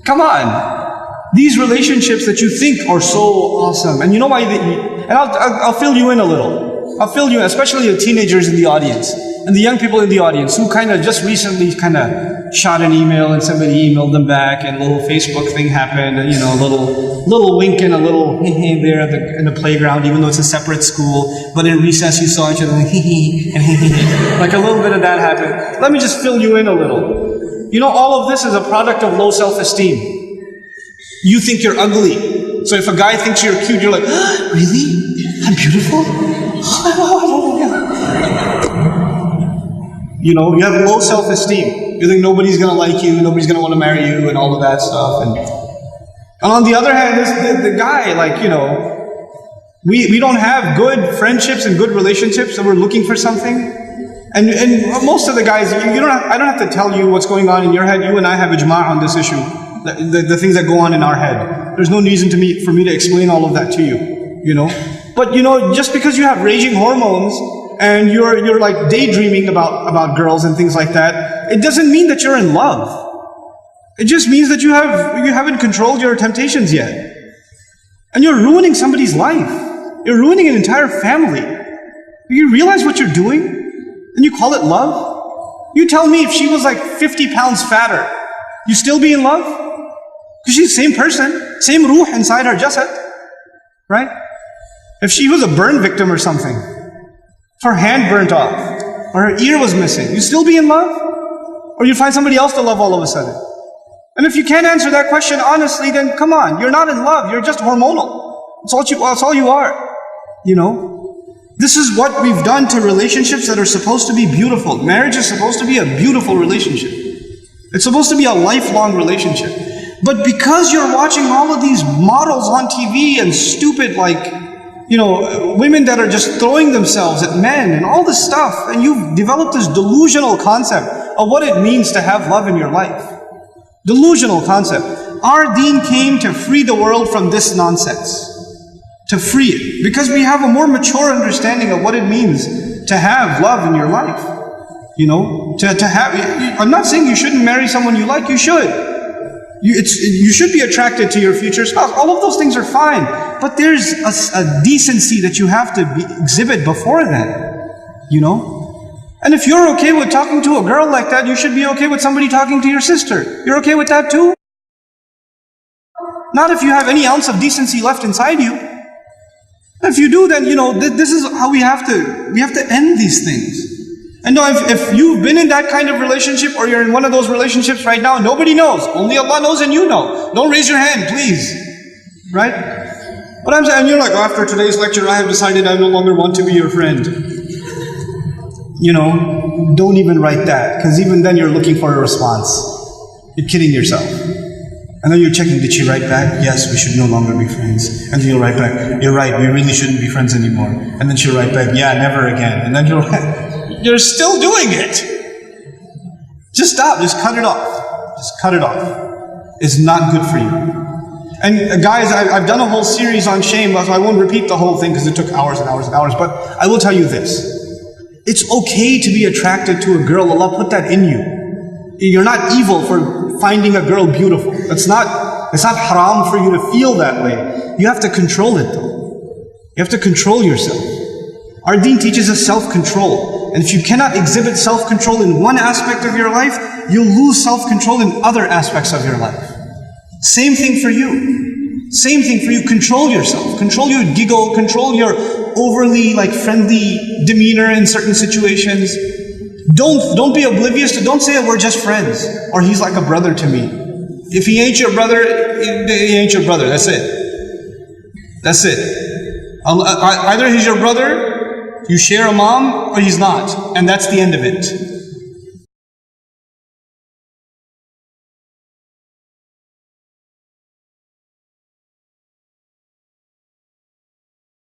Come on. These relationships that you think are so awesome, and you know why? And I'll fill you in a little. I'll fill you in, especially the teenagers in the audience and the young people in the audience who kind of just recently kind of shot an email and somebody emailed them back, and a little Facebook thing happened, and a little wink and a little hee there in the playground, even though it's a separate school. But in recess, you saw each other like hee and hee, like a little bit of that happened. Let me just fill you in a little. All of this is a product of low self-esteem. You think you're ugly. So if a guy thinks you're cute, you're like, really? I'm beautiful? You have low self-esteem. You think nobody's going to like you, nobody's going to want to marry you, and all of that stuff. And on the other hand, the guy, we don't have good friendships and good relationships, so we're looking for something. And most of the guys, I don't have to tell you what's going on in your head. You and I have ijma' on this issue. The things that go on in our head. There's no reason for me to explain all of that to you, But just because you have raging hormones and you're like daydreaming about girls and things like that, it doesn't mean that you're in love. It just means that you haven't controlled your temptations yet. And you're ruining somebody's life. You're ruining an entire family. Do you realize what you're doing? And you call it love? You tell me if she was like 50 pounds fatter, you still be in love? Because she's the same person, same ruh inside her jasad, right? If she was a burn victim or something, if her hand burnt off, or her ear was missing, you still be in love? Or you find somebody else to love all of a sudden? And if you can't answer that question honestly, then come on, you're not in love, you're just hormonal. That's all you are, This is what we've done to relationships that are supposed to be beautiful. Marriage is supposed to be a beautiful relationship. It's supposed to be a lifelong relationship. But because you're watching all of these models on TV and stupid women that are just throwing themselves at men and all this stuff, and you've developed this delusional concept of what it means to have love in your life. Delusional concept. Our deen came to free the world from this nonsense. To free it. Because we have a more mature understanding of what it means to have love in your life. I'm not saying you shouldn't marry someone you like, you should. You should be attracted to your future spouse. All of those things are fine. But there's a decency that you have to exhibit before that. And if you're okay with talking to a girl like that, you should be okay with somebody talking to your sister. You're okay with that too? Not if you have any ounce of decency left inside you. If you do, then this is how we have to end these things. And now if you've been in that kind of relationship, or you're in one of those relationships right now, nobody knows. Only Allah knows and you know. Don't raise your hand, please. Right? But I'm saying, you're like, after today's lecture, I have decided I no longer want to be your friend. Don't even write that, because even then you're looking for a response. You're kidding yourself. And then you're checking, did she write back? Yes, we should no longer be friends. And then you'll write back, you're right, we really shouldn't be friends anymore. And then she'll write back, yeah, never again. And then you're still doing it. Just stop, just cut it off. Just cut it off. It's not good for you. And guys, I've done a whole series on shame, so I won't repeat the whole thing because it took hours and hours and hours, but I will tell you this. It's okay to be attracted to a girl. Allah put that in you. You're not evil for finding a girl beautiful. It's not haram for you to feel that way. You have to control it though. You have to control yourself. Our deen teaches us self-control. And if you cannot exhibit self-control in one aspect of your life, you'll lose self-control in other aspects of your life. Same thing for you. Same thing for you. Control yourself. Control your giggle. Control your overly friendly demeanor in certain situations. Don't be oblivious to, don't say we're just friends, or he's like a brother to me. If he ain't your brother, he ain't your brother. That's it. That's it. Either he's your brother, you share a mom, or he's not. And that's the end of it.